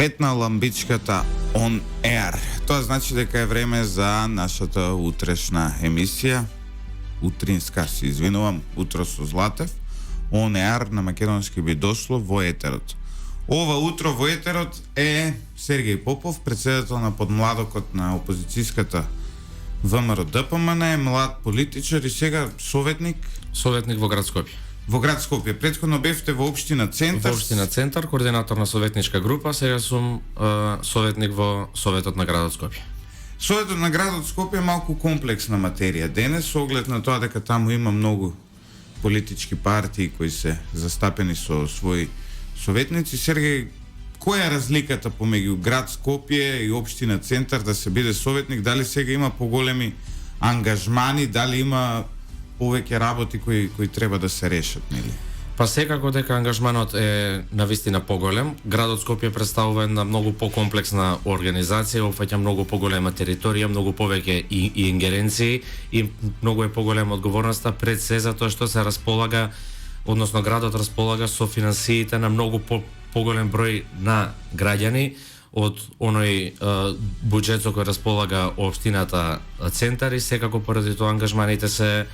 светна ламбичката On Air. Тоа значи дека е време за нашата утрешна емисија. Утринска, се извинувам, утро со Златев. On Air на македонски би дошло во етерот. Ова утро во етерот е Сергеј Попов, председател на подмладокот на опозицијската ВМРО ДПМН, е млад политичар и сега советник во град Скопје. Во град Скопје. Претходно бевте во општина Центар. Во општина Центар, координатор на советничка група, сега сум советник во Советот на градот Скопје. Советот на градот Скопје е малку комплексна материја денес, со оглед на тоа дека таму има многу политички партии кои се застапени со своји советници. Сергеј, која е разликата помеѓу град Скопје и општина Центар да се биде советник? Дали сега има поголеми ангажмани, дали има повеќе работи кои треба да се решат, нели? Па секако дека ангажманот е навистина поголем. Градот Скопје представува една многу покомплексна организација, опфаќа многу поголема територија, многу повеќе и ингеренции и многу е поголема одговорноста пред се затоа што се располага, односно градот располага со финансиите на многу поголем број на граѓани од оној буџет со кој располага општината Центар, и секако поради тоа ангажманите се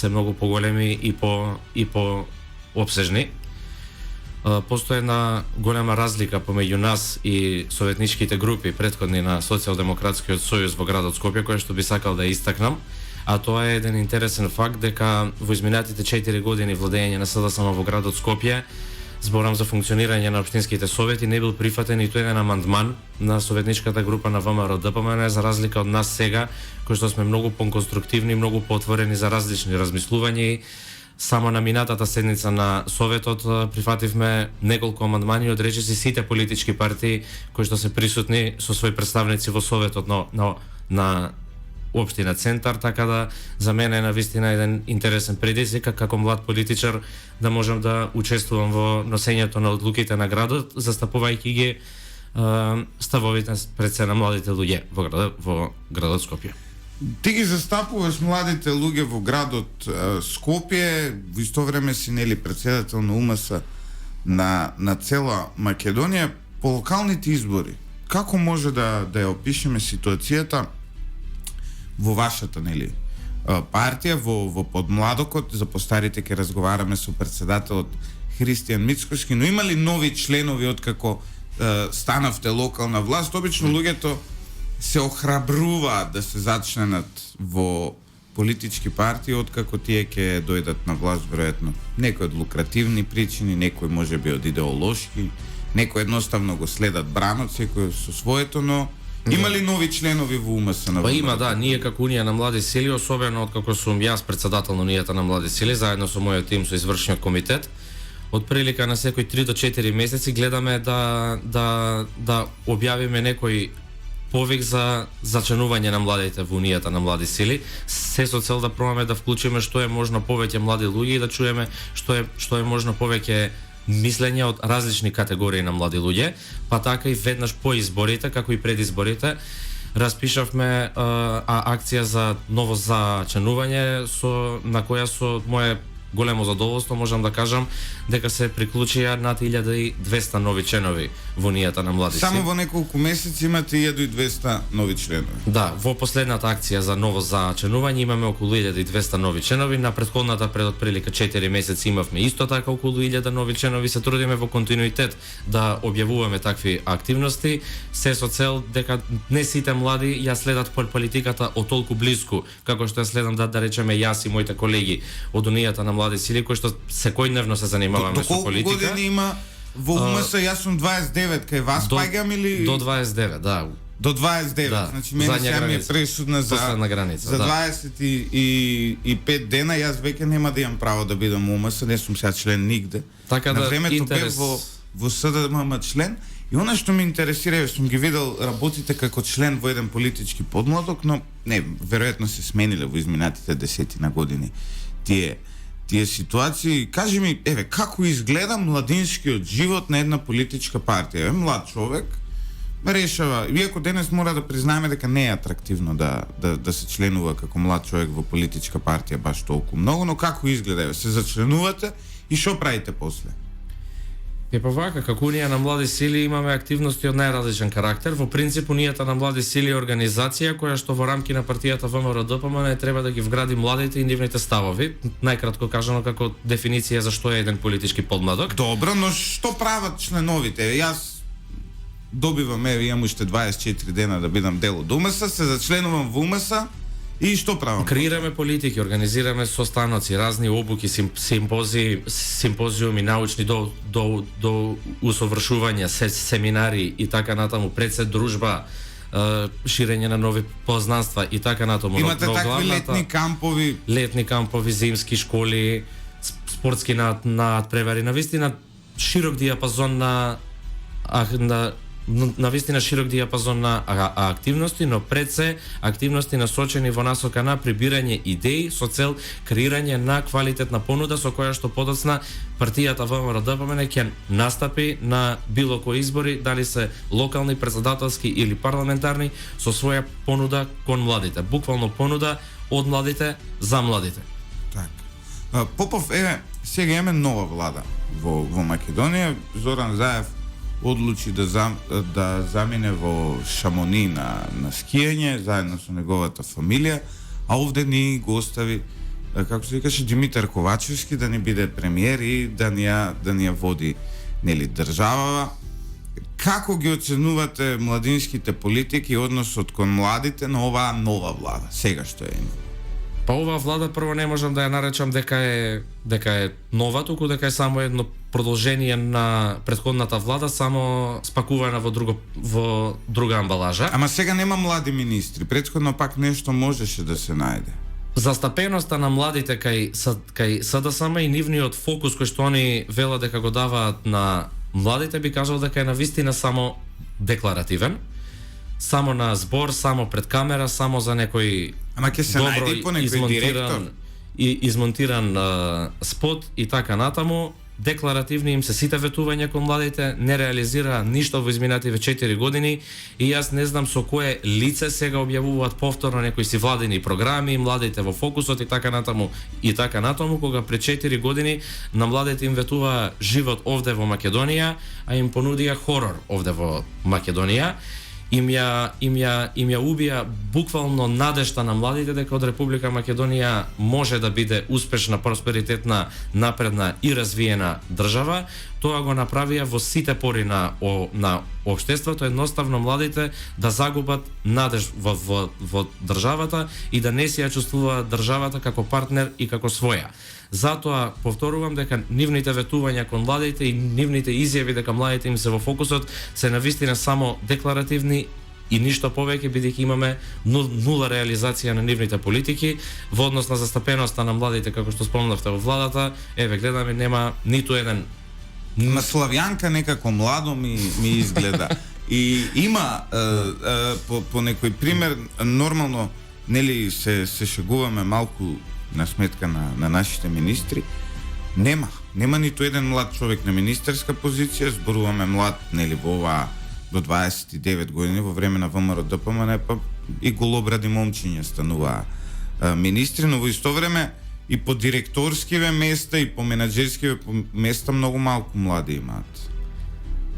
многу поголеми и по опсежни. Постои една голема разлика помеѓу нас и советничките групи претходни на Социјалдемократскиот сојуз во градот Скопје, кој што би сакал да истакнам, а тоа е еден интересен факт дека во изминатите 4 години владење на СДСМ во градот Скопје, зборам за функционирање на општинските совети, не бил прифатен ниту еден амандман на советничката група на ВМРО ДПМН, за разлика од нас сега, кои што сме многу поконструктивни, многу поотворени за различни размислувања. Само на минатата седница на Советот прифативме неколку амандмани од речиси сите политички партии кои што се присутни со своји представници во Советот на општина Центар, така да за мене е навистина еден интересен предизвик како млад политичар да можам да учествувам во носењето на одлуките на градот, застапувајќи ги ставовите пред се на младите луѓе во градот Скопје. Ти ги застапуваш младите луѓе во градот Скопје, во исто време си нели председател на УМС на цела Македонија. По локалните избори, како може да ја опишеме ситуацијата во вашата нели партија, во подмладокот? За постарите ќе разговараме со председателот Христијан Мицкошки, но има ли нови членови откако станавте локална власт? Обично луѓето се охрабруваат да се зачленат во политички партии откако тие ќе дојдат на власт, веројатно некои од лукративни причини, некои можеби од идеолошки, некои едноставно го следат бранот секој со своето, но има ли нови членови во УМС на? Па има, да. Ние како Унија на млади сили, особено откако сум јас председател на Унијата на млади сили, заедно со мојот тим, со извршниот комитет, од прилика на секој 3 до 4 месеци гледаме да објавиме некој повик за зачленување на младите во Унијата на млади сили, се со цел да пробаме да вклучиме што е можно повеќе млади луѓе и да чуеме што е можно повеќе мислење од различни категории на млади луѓе, па така и веднаш по изборите, како и пред изборите, распишавме акција за ново зачленување, на која со моје големо задоволство можам да кажам дека се приклучија над 1200 нови членови во Унијата на млади сили. Само во неколку месеци имате 1200 нови членови. Да, во последната акција за ново зачленување имаме околу 1200 нови членови. На претходната пред отприлика 4 месеци имавме исто така околу 1000 нови членови. Се трудиме во континуитет да објавуваме такви активности, се со цел дека не сите млади ја следат политиката од толку блиску како што ја следам да речеме јас и моите колеги од Унијата на млади сили, кои што секојдневно се занимаваме со политика. Колку години има во УМС? Јас сум 29, кај вас паѓам или? До 29, да. До 29, да. Значи мене сега ми е пресудна за 25 дена, јас веќе нема да имам право да бидам УМС, не сум сега член нигде. Така на времето бев во СДМ член, и она што ме интересира, сум ги видел работите како член во еден политички подмладок, но не, веројатно се смениле во изминатите 10 на години тие ситуации. Кажи ми, како изгледа младинскиот живот на една политичка партија? Млад човек решава, иако денес мора да признаеме дека не е атрактивно да се членува како млад човек во политичка партија баш толку многу, но како изгледа? Се зачленувате и што правите после? Па вака, како Унија на млади сили имаме активности од најразличен карактер. Во принцип, Унијата на млади сили е организација која што во рамки на партијата ВМРО-ДПМН треба да ги вгради младите и нивните ставови. Најкратко кажано како дефиниција за што е еден политички подмладок. Добро, но што прават членовите? Јас добивам, имам уште 24 дена да бидам дел од УМС, се зачленувам во УМС и што правам? Креираме политики, организираме состаноци, разни обуки, симпозиуми научни до усовршување, семинари и така натаму, пред дружба, ширење на нови познанства и така натаму. Имате такви летни кампови, зимски школи, спортски надпревари, навистина широк диапазон на навистина широк диапазон на активности, но пред се активности насочени во насока на прибирање идеи со цел креирање на квалитетна понуда со која што подоцна партијата ВМРО-ДПМН ќе настапи на било кои избори, дали се локални, председателски или парламентарни, со своја понуда кон младите. Буквално понуда од младите за младите. Так. Попов, сега имаме нова влада во Македонија. Зоран Заев одлучи да замине во Шамони на скијање заедно со неговата фамилија, а овде ни го остави, како се викаше, Димитар Ковачевски да ни биде премиер и да ни ја води, нели, државава. Како ги оценувате младинските политики и односот кон младите на оваа нова влада, сега што е? Па оваа влада прво не можам да ја наречам дека е нова, туку дека е само едно продолжение на претходната влада, само спакувана во друга амбалажа. Ама сега нема млади министри, претходно пак нешто можеше да се најде. Застапеноста на младите кај СДСМ и нивниот фокус кој што они велат дека го даваат на младите, би кажал дека е навистина само декларативен, само на збор, само пред камера, само за некој ама ќе се најде по некој директор и измонтиран спот и така натаму. Декларативни им се сите ветувања кон младите, не реализира ништо во изминативе 4 години и јас не знам со кое лице сега објавуваат повторно некои си владени програми, младите во фокусот и така натаму, кога пред 4 години на младите им ветува живот овде во Македонија, а им понудија хорор овде во Македонија. Им ја убија буквално надежта на младите дека од Република Македонија може да биде успешна, просперитетна, напредна и развиена држава. Тоа го направија во сите пори на општеството, едноставно младите да загубат надеж во државата и да не се ја чувствуваат државата како партнер и како своја. Затоа повторувам дека нивните ветувања кон младите и нивните изјави дека младите им се во фокусот се навистина само декларативни и ништо повеќе, бидејќи имаме нула реализација на нивните политики во однос на застапеноста на младите, како што спомнавте во владата. Гледаме, нема ниту еден. Славјанка некако младо ми изгледа. И има по некој пример, нормално, нели се шегуваме малку на сметка на нашите министри. Нема ниту еден млад човек на министерска позиција, зборуваме млад, нели, во оваа до 29 години во време на ВМРО-ДПМН, па и голобради момчиња стануваа министри, но во исто време и по директорскиве места и по менаџерскиве места многу малку млади имаат.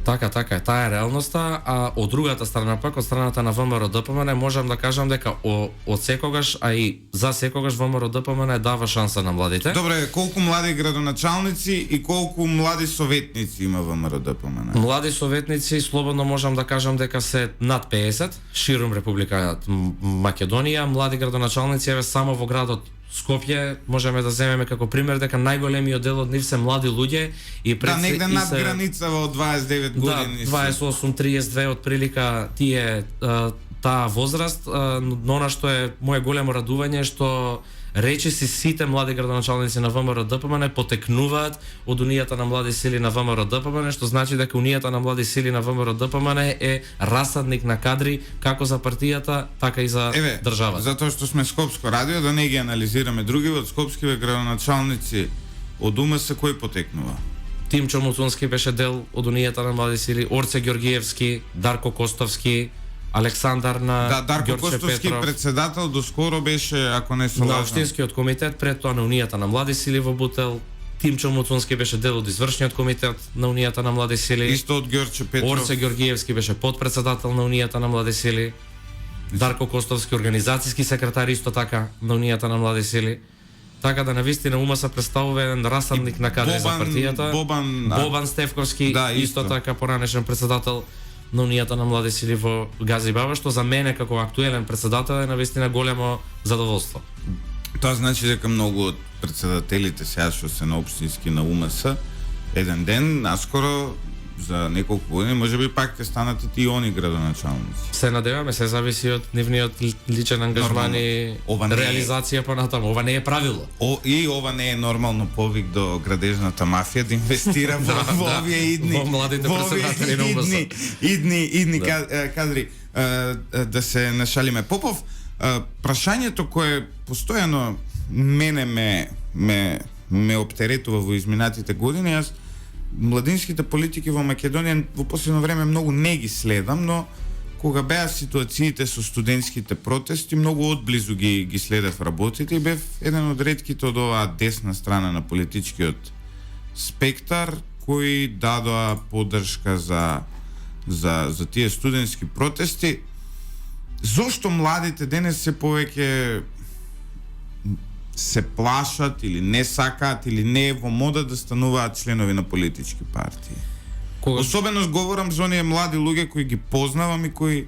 Така е, таа е реалноста, а од другата страна пак, од страната на ВМРО-ДПМН, можам да кажам дека од секогаш, а и за секогаш ВМРО-ДПМН дава шанса на младите. Добре, колку млади градоначалници и колку млади советници има ВМРО-ДПМН? Млади советници, слободно можам да кажам дека се над 50, ширум Република Македонија. Млади градоначалници еве само во градот Скопје можеме да земеме како пример дека најголемиот дел од нив се млади луѓе и пред негде над граница во 29 години. 28-32 од прилика таа возраст, но она што е моје големо радување што речиси сите млади градоначалници на ВМРО-ДПМН потекнуваат од Унијата на млади сили на ВМРО-ДПМН, што значи дека Унијата на млади сили на ВМРО-ДПМН е расадник на кадри како за партијата, така и за државата. Затоа што сме Скопско радио, да не ги анализираме други од скопскиве градоначалници од УМС кој потекнува? Тимчо Муцунски беше дел од Унијата на млади сили, Орце Ѓоргиевски, Дарко Костовски, Александар на Дарко Костовски председател доскоро беше, ако не се лажам, на општинскиот комитет, пред тоа на Унијата на млади сили во Бутел. Тимчо Муцунски беше дел од извршниот комитет на Унијата на млади сили. Исто од Ѓорче Петров. Орсе Ѓоргиевски беше потпредседател на Унијата на млади сили. Дарко Костовски организацијски секретар исто така на Унијата на млади сили. Така да навистина УМС представува еден расадник на кадри за партијата. Бобан Стефковски да, исто така поранешен председател на Унијата на млади сили во Гази Баба, што за мене како актуелен председател е навистина големо задоволство. Тоа значи дека многу од председателите сега што се на општински на УМС еден ден, наскоро за неколку години, можеби пак ќе станат и тие они градоначалници. Се надеваме, се зависи од нивниот личен ангажман и реализација понатаму. Ова не е правило. И ова не е нормално повик до градежната мафија да инвестира во овие идни. Во младите председатели на УМС. Идни кадри. Да се нашалиме. Попов, прашањето кое постојано мене ме оптеретува во изминатите години, јас младинските политики во Македонија во последно време многу не ги следам, но кога беа ситуациите со студентските протести, многу одблизу ги следев работите и бев еден од ретките од оваа десна страна на политичкиот спектар кои дадоа поддршка за тие студентски протести. Зошто младите денес се повеќе се плашат или не сакаат или не е во мода да стануваат членови на политички партии? Особено говорам за оние млади луѓе кои ги познавам и кои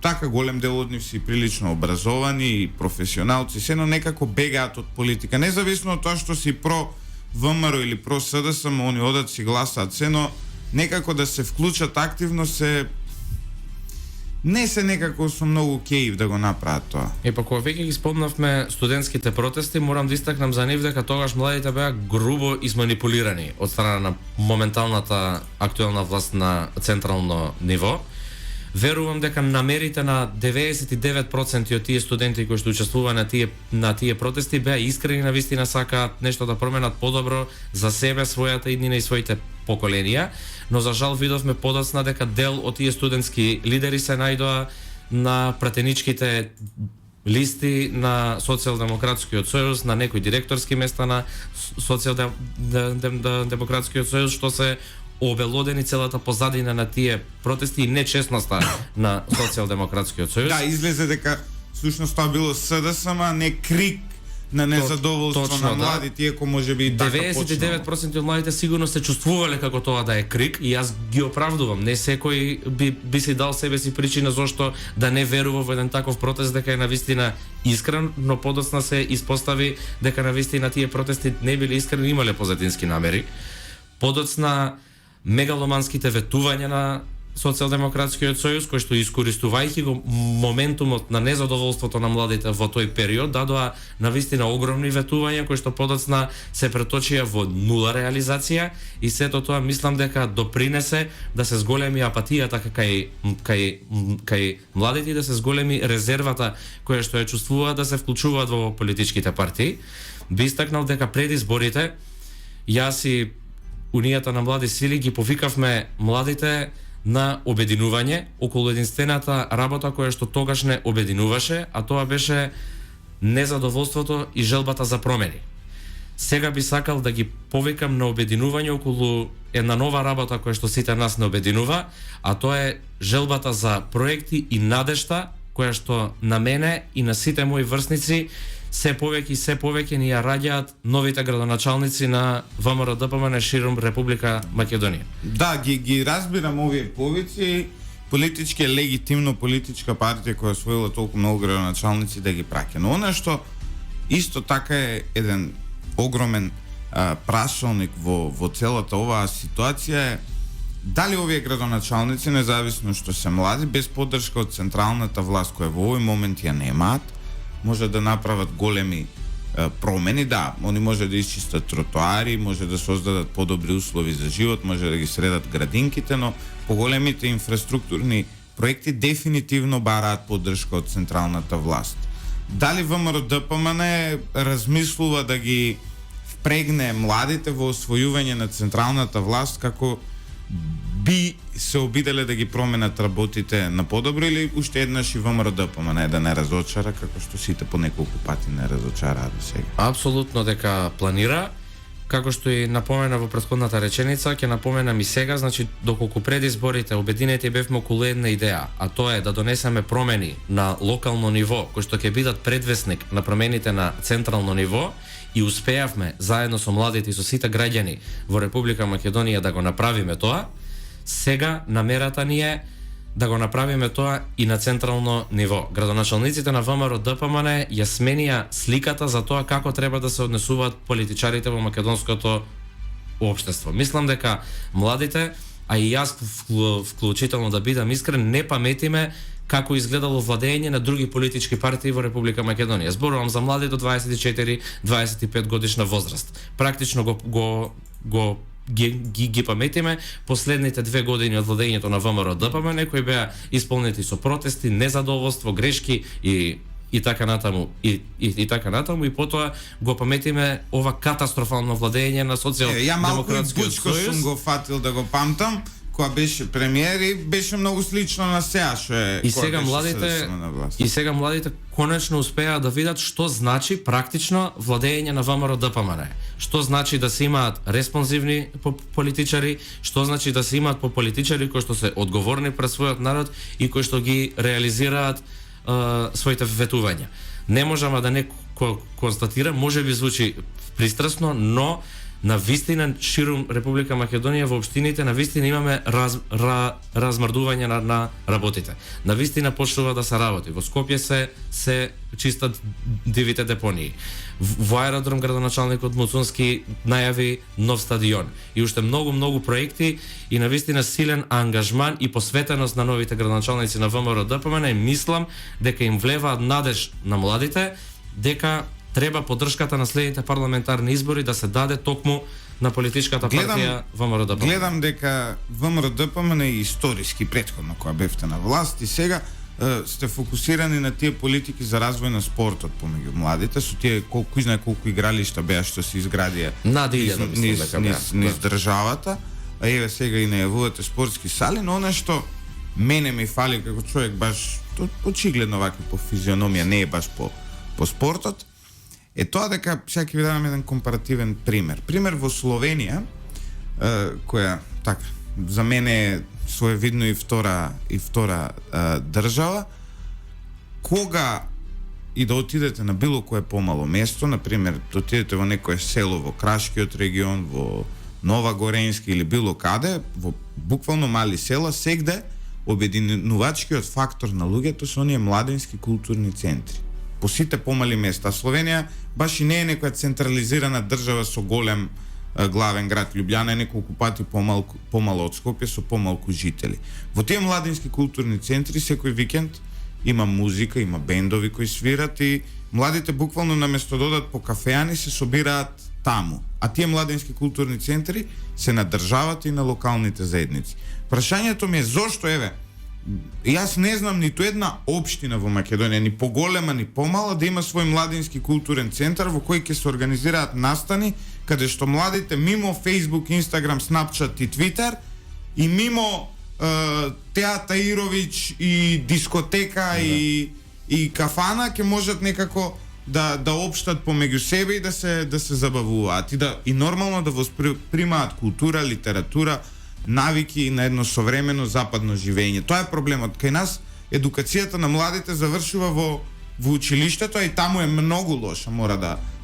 така голем дел од нив си прилично образовани и професионалци, сено некако бегаат од политика. Независно од тоа што си про ВМРО или про СДСМ, они одат си гласаат, сено некако да се вклучат активно не се некако со многу кејв да го направат тоа. И па кога веќе ги спомнавме студентските протести, морам да истакнам за нив дека тогаш младите беа грубо изманипулирани од страна на моменталната актуелна власт на централно ниво. Верувам дека намерите на 99% од тие студенти кои што учествува на тие протести беа искрени, навистина сакаат нешто да променат подобро за себе, својата иднина и своите поколенија, но за жал видовме подоцна дека дел од тие студентски лидери се најдоа на пратеничките листи на Социјалдемократскиот сојуз, на некои директорски места на Социјалдемократскиот сојуз, што се обелодени целата позадина на тие протести и нечестноста на Социјалдемократскиот сојуз. Да, излезе дека всушност тоа било СДСМ, а не крик на незадоволство точно, на младите, иако можеби и така 99% од младите сигурно се чувствувале како тоа да е крик и јас ги оправдувам. Не секој би си дал себе си причина зошто да не верува во еден таков протест дека е навистина искрен, но подоцна се испостави дека навистина тие протести не биле искрени, имале позадински намери. Подоцна мегаломанските ветувања на Социјалдемократскиот сојуз, кој што искористувајќи го моментумот на незадоволството на младите во тој период, дадоа навистина огромни ветувања кои што подоцна се преточија во нула реализација и сето тоа мислам дека допринесе да се зголеми апатијата кај младите и да се зголеми резервата која што ја чувствуваат да се вклучуваат во политичките партии. Би истакнал дека пред изборите јас и Унијата на млади сили ги повикавме младите на обединување околу единствената работа која што тогаш не обединуваше, а тоа беше незадоволството и желбата за промени. Сега би сакал да ги повикам на обединување околу една нова работа која што сите нас не обединува, а тоа е желбата за проекти и надежта која што на мене и на сите мои врсници се повеќе ни ја раѓаат новите градоначалници на ВМРО-ДПМН широм Република Македонија. Да, ги разбирам овие повици. Политички е легитимно политичка партија која освоила толку многу градоначалници да ги праќа. Но она што исто така е еден огромен прашалник во целата оваа ситуација е дали овие градоначалници, независно што се млади, без поддршка од централната власт која во овој момент ја немаат, може да направат големи промени, да, они може да исчистат тротоари, може да создадат подобри услови за живот, може да ги средат градинките, но поголемите инфраструктурни проекти дефинитивно бараат поддршка од централната власт. Дали ВМРО-ДПМН размислува да ги впрегне младите во освојување на централната власт како би се обиделе да ги променат работите на подобро или уште еднаш и ВМРО-ДПМН да не разочара како што сите по неколку пати не разочараа до сега? Апсолутно дека планира како што и напомена во претходната реченица, ќе напоменам и сега, значи доколку пред изборите обединети бевме околу една идеја, а тоа е да донесеме промени на локално ниво, кои што ќе бидат предвесник на промените на централно ниво, и успеавме заедно со младите и со сите граѓани во Република Македонија да го направиме тоа. Сега намерата ни е да го направиме тоа и на централно ниво. Градоначалниците на ВМРО ДПМН ја сменија сликата за тоа како треба да се однесуваат политичарите во македонското општество. Мислам дека младите, а и јас вклучително да бидам искрен, не паметиме како изгледало владење на други политички партии во Република Македонија. Зборувам за млади до 24-25 годишна возраст. Практично ги паметиме последните 2 години од владењето на ВМРО ДПМН, кои беа исполнети со протести, незадоволство, грешки и така натаму и така натаму, и потоа го паметиме ова катастрофално владење на социјал-демократскиот сојуз. Сум го фатил да го памтам, кога беше премиер и беше многу слично на сега што е. И сега младите конечно успеа да видат што значи практично владење на ВМРО ДПМН. Што значи да се имаат респонзивни политичари, што значи да се имаат политичари кои што се одговорни пред својот народ и кои што ги реализираат своите ветувања. Не можам да не констатирам, може би звучи пристрасно, но на вистина ширум Република Македонија во општините на вистина имаме размрдување на работите. На вистина почнува да се работи. Во Скопје се чистат дивите депонии. Во аеродром градоначалникот Муцунски најави нов стадион и уште многу проекти и на вистина силен ангажман и посветеност на новите градоначалници на ВМРО ДПМН, и мислам дека им влеваат надеж на младите дека треба поддршката на следните парламентарни избори да се даде токму на политичката партија ВМРО ДПМН. Гледам дека ВМРО ДПМН е историски претходно кога бевте на власт и сега сте фокусирани на тие политики за развој на спортот помеѓу младите, со тие кој знае колку игралишта беа што се изградија низ државата, а еве сега и најавувате спортски сали, но она што мене ми фали како човек баш очигледно вака по физиономија, не е баш по спортот, е тоа дека сега ќе ви дадам еден компаративен пример. Пример во Словенија, која така за мене е своевидно и втора држава, кога и да отидете на било кое помало место, например, да отидете во некое село во Крашкиот регион, во Нова Горенски или било каде, во буквално мали села, сегде обединувачкиот фактор на луѓето се оние младински културни центри. По сите помали места. Словенија баш и не е некоја централизирана држава со голем главен град. Лјубљана е неколку пати помало од Скопје со помалку жители. Во тие младински културни центри секој викенд има музика, има бендови кои свират и младите буквално наместо да одат по кафеани се собираат таму. А тие младински културни центри се на државата и на локалните заедници. Прашањето ми е зошто, еве, јас не знам ниту една општина во Македонија, ни поголема, ни помала, да има свој младински културен центар во кој ќе се организираат настани, каде што младите мимо Facebook, Instagram, Snapchat и Twitter и мимо ТеатаИровиќ и дискотека и кафана ќе можат некако да општат помеѓу себе и да се забавуваат и нормално да воспримаат култура, литература, навики на едно современо западно живење. Тоа е проблемот. Кај нас едукацијата на младите завршува во училиштето, а и таму е многу лоша, мора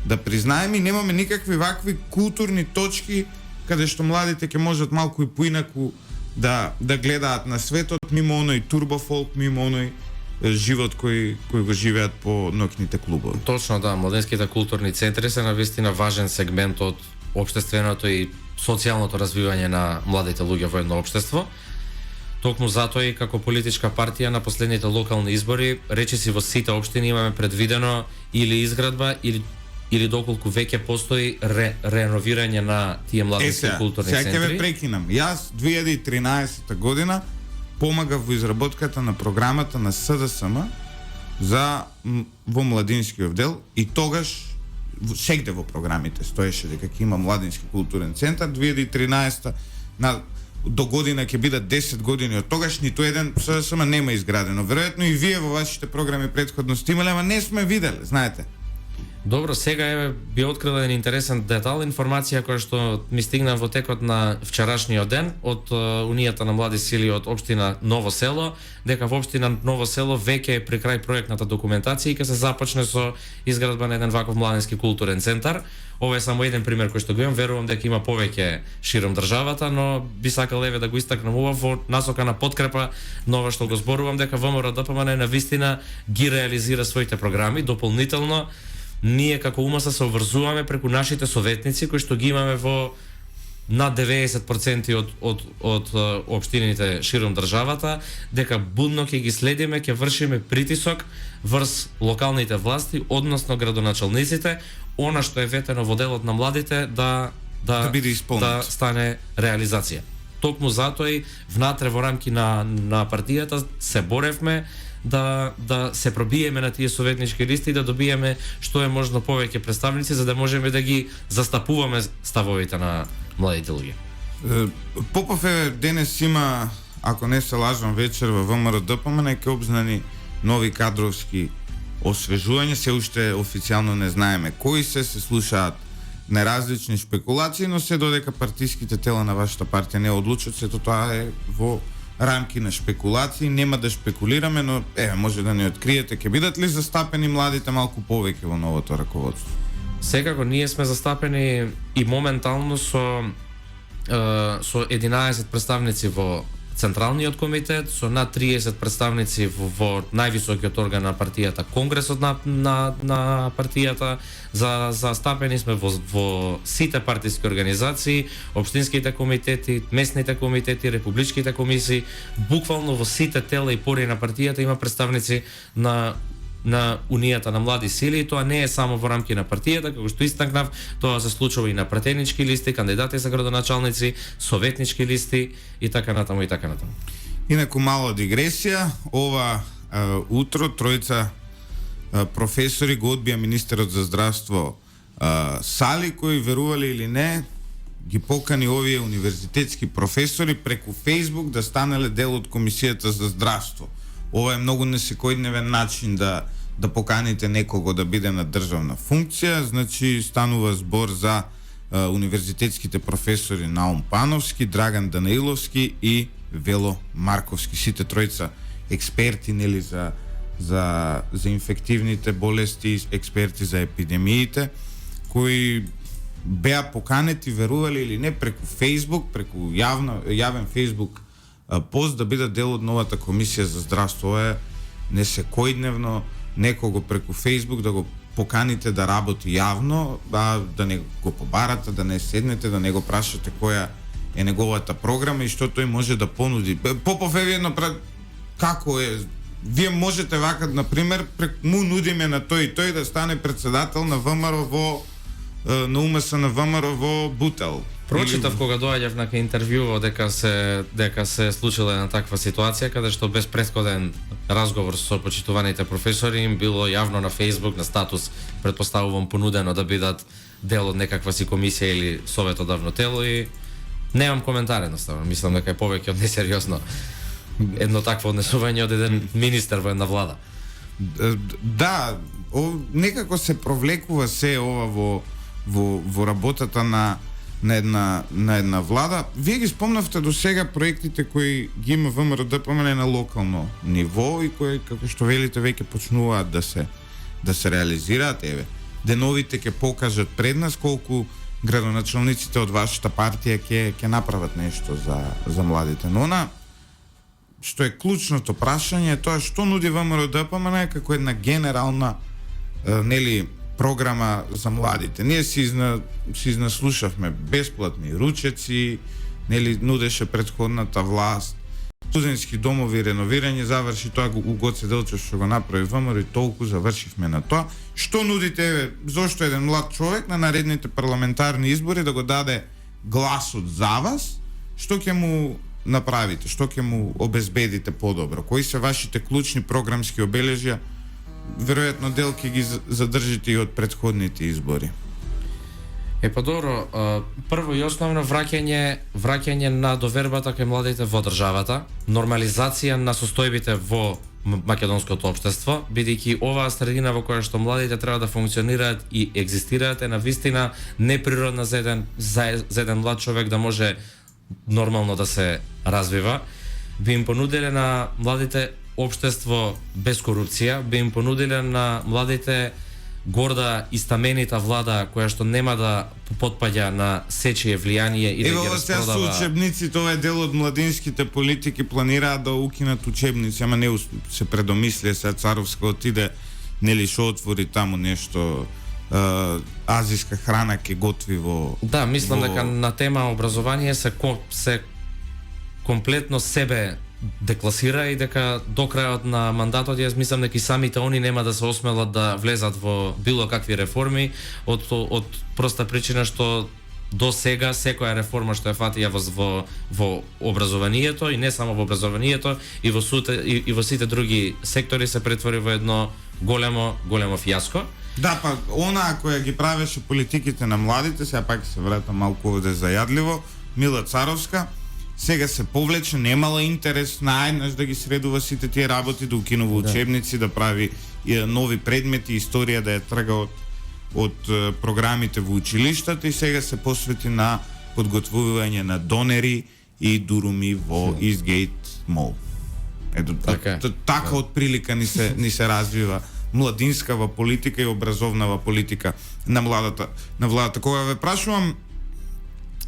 да признаеме, и немаме никакви вакви културни точки каде што младите ќе можат малку и поинаку да гледаат на светот, мимо оној турбофолк, мимо оној живот кој го живеат по ноќните клубови. Точно, да, младинските културни центри се навистина важен сегмент од општественото и социјалното развивање на младите луѓе во едно општество. Токму затоа и како политичка партија на последните локални избори, речиси во сите општини имаме предвидено или изградба или доколку веќе постои реновирање на тие младински културни центри. Сега ќе ве прекинам. Јас 2013 година помагав во изработката на програмата на СДСМ во младинскиот дел и тогаш сегде во програмите стоеше дека ќе има младински културен центар. 2013 до година ќе бидат 10 години од тогаш, ниту еден СДСМ нема изградено. Веројатно и вие во вашите програми претходно имале, ама не сме виделе, знаете. Добро, сега би открила еден интересен детал, информација која што ми стигна во текот на вчерашниот ден од Унијата на млади сили од општина Ново село, дека во општина Ново село веќе е при крај проектната документација и ќе се започне со изградба на еден ваков младински културен центар. Ова е само еден пример кој што го имам, верувам дека има повеќе широм државата, но би сакал да го истакнам ова во насока на подкрепа на ова што го зборувам, дека ВМРО ДПМН навистина ги реализира своите програми. Дополнително ние како УМС се обврзуваме преку нашите советници кои што ги имаме во над 90% од општините широм државата, дека будно ќе ги следиме, ќе вршиме притисок врз локалните власти, односно градоначалниците, она што е ветено во делот на младите да биде исполнет, да стане реализација. Токму затоа и внатре во рамки на партијата се боревме да се пробиеме на тие советнички листи и да добиеме што е можно повеќе представници за да можеме да ги застапуваме ставовите на младите луѓе. Попов денес има, ако не се лажам, вечер во ВМРО ДПМН ќе обзнани нови кадровски освежувања, се уште официјално не знаеме кои се слушаат неразлични шпекулации, но се додека партиските тела на вашата партија не одлучат, сето тоа е во рамки на шпекулации, нема да шпекулираме, но може да ни откриете, ќе бидат ли застапени младите малку повеќе во новото раководство? Секако ние сме застапени и моментално со 11 представници во Централниот комитет, со над 30 представници во највисокиот орган на партијата, Конгресот на партијата. Застапени сме во сите партиски организации, општинските комитети, местните комитети, републичките комисии, буквално во сите тела и пори на партијата има представници на Унијата на млади сили, и тоа не е само во рамки на партијата, како што истакнав, тоа се случува и на пратенички листи, кандидати за градоначалници, советнички листи и така натаму и така натаму. Инаку мала дигресија, ова утро тројца професори го одбија министерот за здравство Сали, кои, верували или не, ги покани овие универзитетски професори преку Facebook да станеле дел од Комисијата за здравство. Ова е многу несекојдневен начин да поканите некого да биде на државна функција, значи станува збор за универзитетските професори Наум Пановски, Драган Данаиловски и Вело Марковски. Сите тројца експерти, нели, за инфективните болести, експерти за епидемиите, кои беа поканети, верували или не, преку Facebook, преку јавен Facebook пост да бидат дел од новата комисија за здравство. Е несекојдневно некого преку Facebook да го поканите да работи јавно, да не го побарате, да не седнете, да не го прашате која е неговата програма и што тој може да понуди. Попов едно како е, вие можете вака, например, му нудиме на тој и тој да стане председател на ВМРО на УМС на ВМРО во Бутел. Прочитав кога доаѓав на интервју дека се случила една таква ситуација каде што без претходен разговор со почитуваните професори им било јавно на Facebook на статус, претпоставувам, понудено да бидат дел од некаква си комисија или советодавно тело и немам коментар едноставно. Мислам дека е повеќе од несериозно едно такво однесување од еден министер во една влада. Да, некако се провлекува се ова во работата на една влада. Вие ги спомнавте до сега проектите кои ги има ВМРО ДПМН на локално ниво и кои, како што велите, веќе почнуваат да се реализираат. Деновите ќе покажат пред нас колку градоначалниците од вашата партија ќе направат нешто за младите. Но што е клучното прашање е тоа што нуди ВМРО ДПМН како една генерална програма за младите. Ние си изнаслушавме бесплатни ручеци, нудеше претходната власт, студентски домови, реновирање, заврши тоа Гоце Делчев што го направи ВМРО и толку завршивме на тоа. Што нудите, зошто еден млад човек на наредните парламентарни избори да го даде гласот за вас, што ќе му направите, што ќе му обезбедите подобро? Кои се вашите клучни програмски обележја? Веројатно дел ќе ги задржите и од претходните избори. Добро, прво и основно враќање на довербата кај младите во државата, нормализација на состојбите во македонското општество, бидејќи оваа средина во која што младите треба да функционираат и екзистираат е навистина неприродна за еден млад човек да може нормално да се развива. Би им понуделе на младите општество без корупција, би им понуделе на младите горда и стаменита влада која што нема да потпаѓа на сечие влијание и да ги распродава. Ево, сега учебници, тоа е дел од младинските политики, планираат да укинат учебници, ама не се предомислија, сега Царовска отиде, нели шо отвори таму нешто, азиска храна ке готви во... Да, мислам дека на тема образование се комплетно себе декласира и дека до крајот на мандатот јас мислам дека и самите они нема да се осмелат да влезат во било какви реформи од проста причина што до сега секоја реформа што ја фатија во образованието и не само во образованието и во сите други сектори се претвори во едно големо фијаско. Да, па она која ги правеше политиките на младите, сега пак се вратам малку овде зајадливо, Мила Царовска, сега се повлече, немала интерес наеднаш да ги средува сите тие работи, да укинува учебници, да прави нови предмети, историја да ја трга од програмите во училиштата и сега се посвети на подготвување на донери и дуруми во Eastgate Mall. Ето, така од прилика ни се развива младинскава политика и образовнава политика на владата. Кога ве прашувам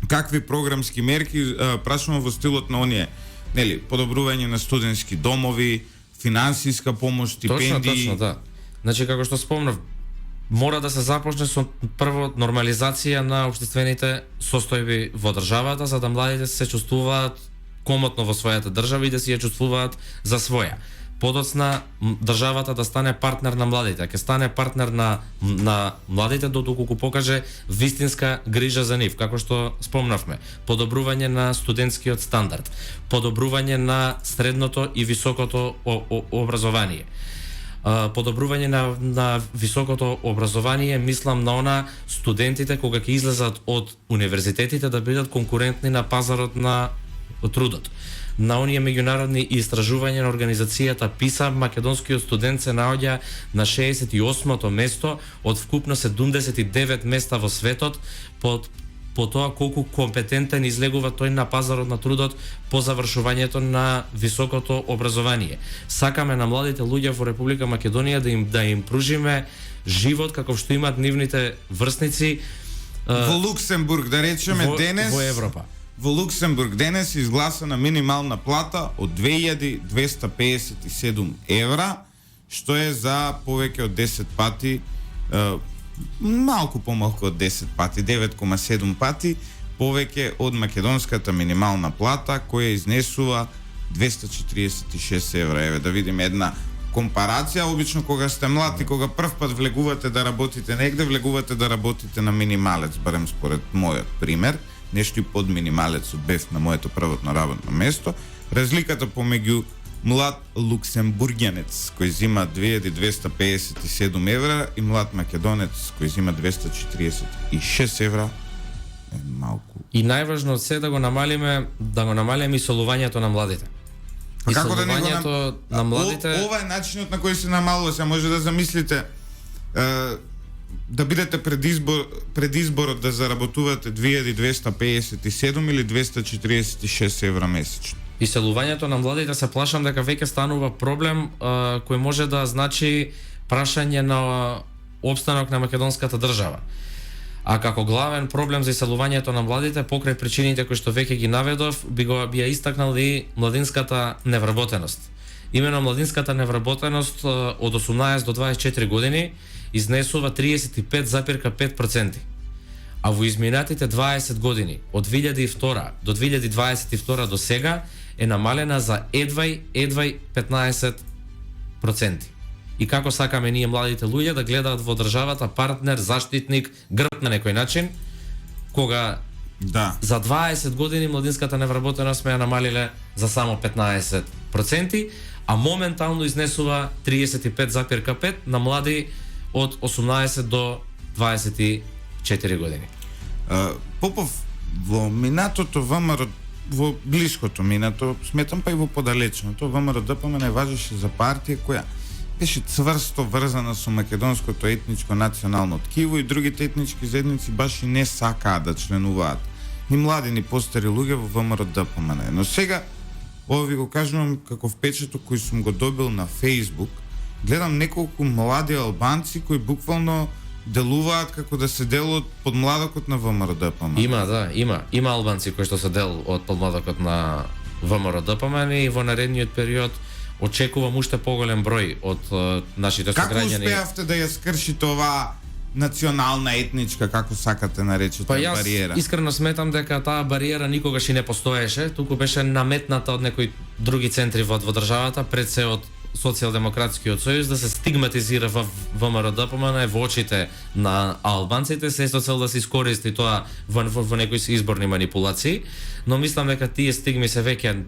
какви програмски мерки, прашувам во стилот на оние, нели, подобрување на студентски домови, финансиска помош, стипендии. Точно, да. Значи, како што спомнав, мора да се започне со прво нормализација на општествените состојби во државата, за да младите се чувствуваат комотно во својата држава и да се ја чувствуваат за своја. Подоцна државата да стане партнер на младите, ќе стане партнер на младите додолку покаже вистинска грижа за нив, како што спомнавме. Подобрување на студентскиот стандард, подобрување на средното и високото образование. Подобрување на високото образование, мислам на она студентите кога ќе излезат од универзитетите да бидат конкурентни на пазарот на трудот. На оние меѓународни истражувања на организацијата ПИСА, македонскиот студент се наоѓа на 68-то место од вкупно 79 места во светот по тоа колку компетентен излегува тој на пазарот на трудот по завршувањето на високото образование. Сакаме на младите луѓе во Република Македонија да им пружиме живот каков што имаат нивните врсници во Луксембург, да речеме денес во Европа. Во Луксембург денес изгласана минимална плата од 2257 евра, што е за повеќе од 10 пати, малку помалку од 10 пати, 9,7 пати повеќе од македонската минимална плата, која изнесува 246 евра. Еве да видиме една компарација. Обично кога сте млад и кога прв пат влегувате да работите негде, влегувате да работите на минималец, барем според мојот пример. Нешто и под минималецот бев на моето првотно работно место. Разликата помеѓу млад луксембургјанец кој зима 2257 евра и млад македонец кој зима 246 евра е малку. И најважно од се да го намалиме исолувањето на младите. А како да не го на младите? Ова е начинот на кој се намалува. Се може да замислите да бидете пред изборот да заработувате 2257 или 246 евра месечно. Иселувањето на младите се плашам дека веќе станува проблем кој може да значи прашање на опстанок на македонската држава. А како главен проблем за иселувањето на младите, покрај причините кои што веќе ги наведов, би ја истакнал и младинската невработеност. Имено младинската невработеност од 18 до 24 години изнесува 35,5%. А во изминатите 20 години, од 2002 до 2022 до сега, е намалена за едвај 15%. И како сакаме ние младите луѓе да гледаат во државата партнер, заштитник, грб на некој начин, кога за 20 години младинската невработеност сме ја намалиле за само 15%, а моментално изнесува 35,5% на млади од 18 до 24 години. Попов, во минатото ВМРО во блиското минато, сметам па и во подалечното, ВМРО ДПМН важеше за партија која беше цврсто врзана со македонското етничко национално ткиво и другите етнички заедници баш и не сакаат да членуваат. Ни млади, ни постари луѓе во ВМРО ДПМН. Но сега, ова ви го кажувам како впечаток кој сум го добил на Facebook, гледам неколку млади албанци кои буквално делуваат како да се дел од подмладокот на ВМРО ДПМН. Има албанци кои што се дел од подмладокот на ВМРО ДПМН и во наредниот период очекувам уште поголем број од нашите сограѓани. Како успеавте да ја скршите оваа национална етничка, како сакате наречете, бариера? Јас искрено сметам дека таа бариера никогаш и не постоеше, туку беше наметната од некои други центри во државата, пред се од Социјалдемократскиот сојуз, да се стигматизира во ВМРО ДПМН во очите на албанците, се со цел да се искористи тоа во некои изборни манипулации, но мислам дека тие стигми се веќе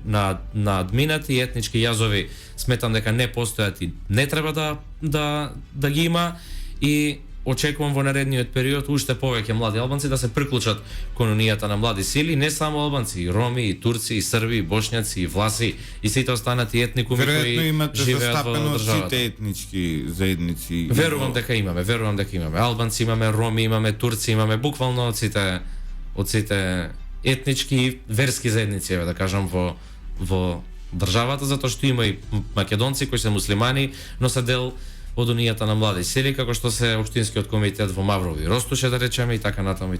надминати и етнички јазови сметам дека не постојат и не треба да ги има, и очекувам во наредниот период уште повеќе млади албанци да се приклучат кон унијата на млади сили, не само албанци, и роми, и турци, и срби, и бошњаци, и власи, и сите останати етникуми кои живеат во државата. Сите етнички заедници. Верувам дека имаме. Албанци имаме, роми имаме, турци имаме, буквално од сите етнички и верски заедници, да кажам, во државата, затоа што има и македонци кои се муслимани, но се дел од унијата на млади сили, како што се општинскиот комитет во Маврово и Ростуше, да речеме, и така натаму.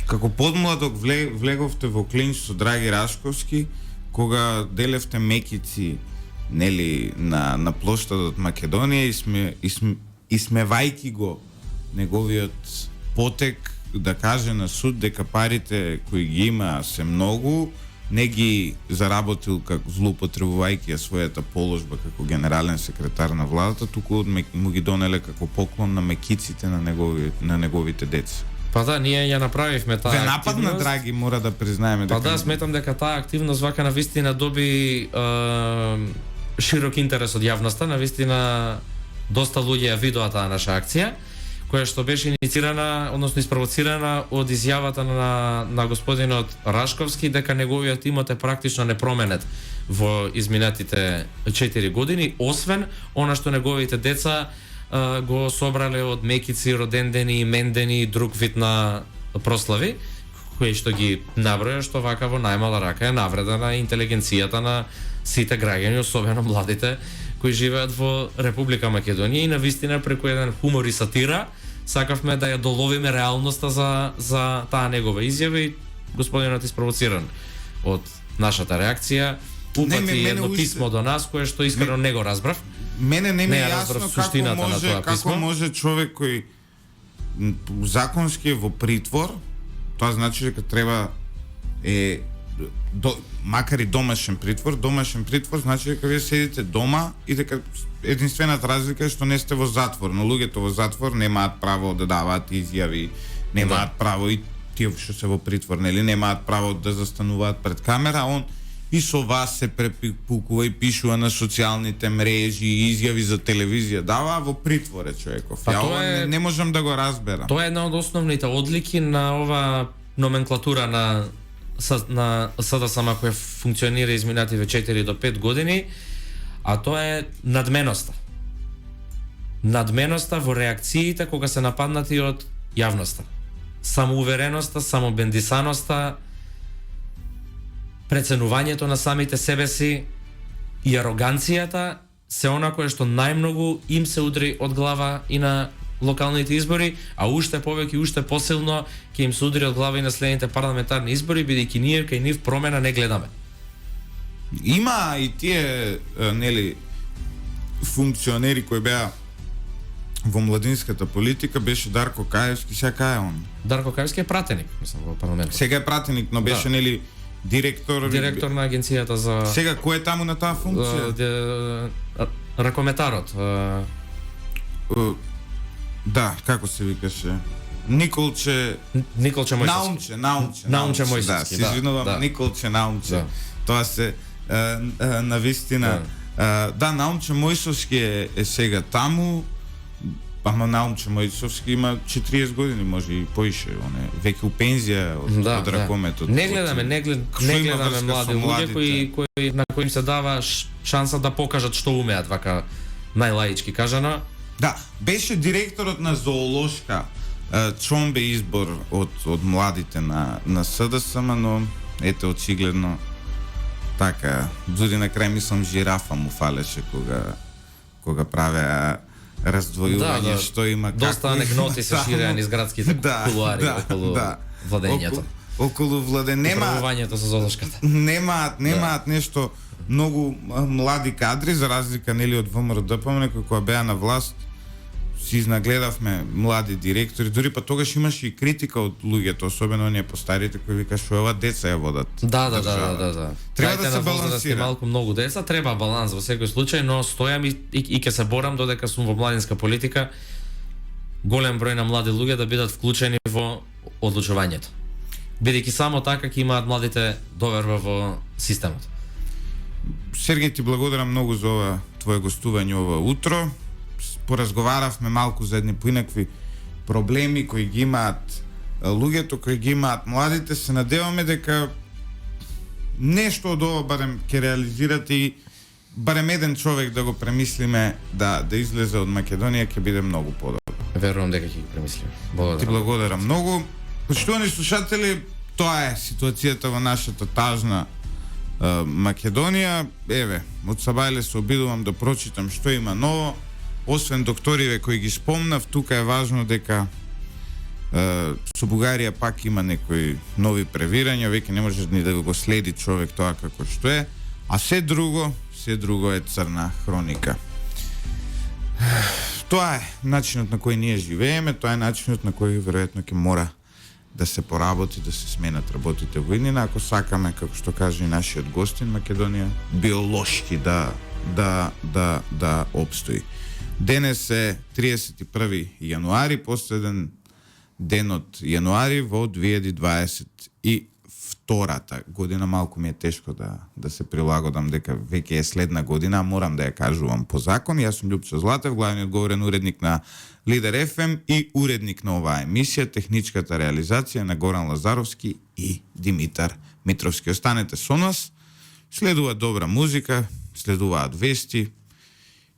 Како подмладок влеговте во клинч со Драги Рашковски, кога делевте мекици, нели, на плоштадот Македонија и смевајки го неговиот потек да каже на суд дека парите кои ги има се многу, не ги заработил како злоупотребувајќи својата положба како генерален секретар на владата, туку му ги донеле како поклон на мекиците на неговите деца. Па да, ние ја направивме таа активност. Напад на Драги, мора да признаеме дека. Па да, сметам дека таа активност вака на вистина доби широк интерес од јавноста, на вистина доста луѓе ја видоа таа наша акција, која што беше инициирана, односно испровоцирана од изјавата на господинот Рашковски дека неговиот имот е практично непроменет во изминатите 4 години, освен она што неговите деца го собрале од мекици, родендени, имендени и друг вид на прослави, кои што ги наброја, што вака во најмала рака е навреда на интелигенцијата на сите граѓани, особено младите кои живеат во Република Македонија, и на вистина преку еден хумор и сатира сакавме да ја доловиме реалноста за таа негова изјава, и господинот испровоциран од нашата реакција упати едно писмо до нас кое што искрено не го разбрав. Мене не ми е јасно како може човек кој законски е во притвор, тоа значи дека треба макар и домашен притвор значи дека вие седите дома и дека единствената разлика е што не сте во затвор, но луѓето во затвор немаат право да даваат изјави, немаат право, и тие што се во притвор, нели, немаат право да застануваат пред камера, он и со вас се препукува и пишува на социјалните мрежи и изјави за телевизија, дава во притвор е човеков. Ја не можам да го разберам. Тоа е една од основните одлики на ова номенклатура на СДСМ која функционира изминативе 4 до 5 години, а тоа е надменоста. Надменоста во реакциите кога се нападнати од јавноста. Самоувереноста, самобендисаноста, преценувањето на самите себе си и ароганцијата се она кое што најмногу им се удри од глава и на локалните избори, а уште повеќе и уште посилно ќе им се удри од глава и на следните парламентарни избори, бидејќи ние кај нив промена не гледаме. Има и тие нели функционери кои беа во младинската политика, беше Дарко Каевски, сега кај е он? Дарко Каевски е пратеник, мислам, во парламентот. Сега е пратеник, но беше нели директор на агенцијата за. Сега кој е таму на таа функција? Ракометарот. Да, како се викаше? Николче Мојсовски. Наумче Мојсовски. Да, се извинувам, Николче Наумче. Тоа се на вистина. Да, Наумче Мојсовски е сега таму. Ама Наумче Мојсовски има 40 години, може и поише, он е веќе у пензија од ракометот. Не гледаме млади луѓе кои на кои им се дава шанса да покажат што умеат, вака најлаички кажано. Да, беше директорот на зоолошка Чомбе избор од младите на СДСМ, но ете очигледно така, дури на крај мислам жирафа му фалеше кога правеа раздвојување што има како. Доста анекдоти се ширеа низ градските кулуари околу владењето. Околу управувањето со зоолошката. Немаат нешто многу млади кадри за разлика нели од ВМРО-ДПМН кога беа на власт. Си изнагледавме млади директори, дури па тогаш имаше и критика од луѓето, особено оние постарите кои вика што ова деца ја водат. Да. Треба да се балансира. Малку многу деца, треба баланс во секој случај, но стојам и ќе се борам додека сум во младинска политика голем број на млади луѓе да бидат вклучени во одлучувањето. Бидејќи само така ќе имаат младите доверба во системот. Сергеј, ти благодарам многу за ова твое гостување ова утро. Поразговаравме малку за едни поинакви проблеми кои ги имаат луѓето, кои ги имаат младите. Се надеваме дека нешто од ова барем ќе реализирате и барем еден човек да го премислиме да излезе од Македонија, ќе биде многу подобро. Верувам дека ќе ги премислиме. Благодарам. Ти благодарам многу. Почитувани слушатели, тоа е ситуацијата во нашата тажна Македонија. Еве, од Сабајле се обидувам да прочитам што има ново. Освен докториве кои ги спомнав, тука е важно дека со Бугарија пак има некои нови превирања, веќе не може ни да го следи човек тоа како што е, а се друго е црна хроника. Тоа е начинот на кој ние живееме, тоа е начинот на кој веројатно ќе мора да се поработи, да се сменат работите во иднина, ако сакаме, како што каже и нашиот гостин, Македонија биолошки да обстои. Денес е 31 јануари, последен ден од јануари во 2022 година. Малку ми е тешко да се прилагодам дека веќе е следна година, морам да ја кажувам по закон. Јас сум Љупчо Златев, главниот говорен уредник на Лидер FM и уредник на оваа емисија, техничката реализација на Горан Лазаровски и Димитар Митровски. Останете со нас, следува добра музика, следуваат вести,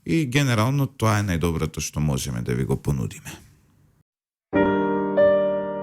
и генерално тоа е најдоброто што можеме да ви го понудиме.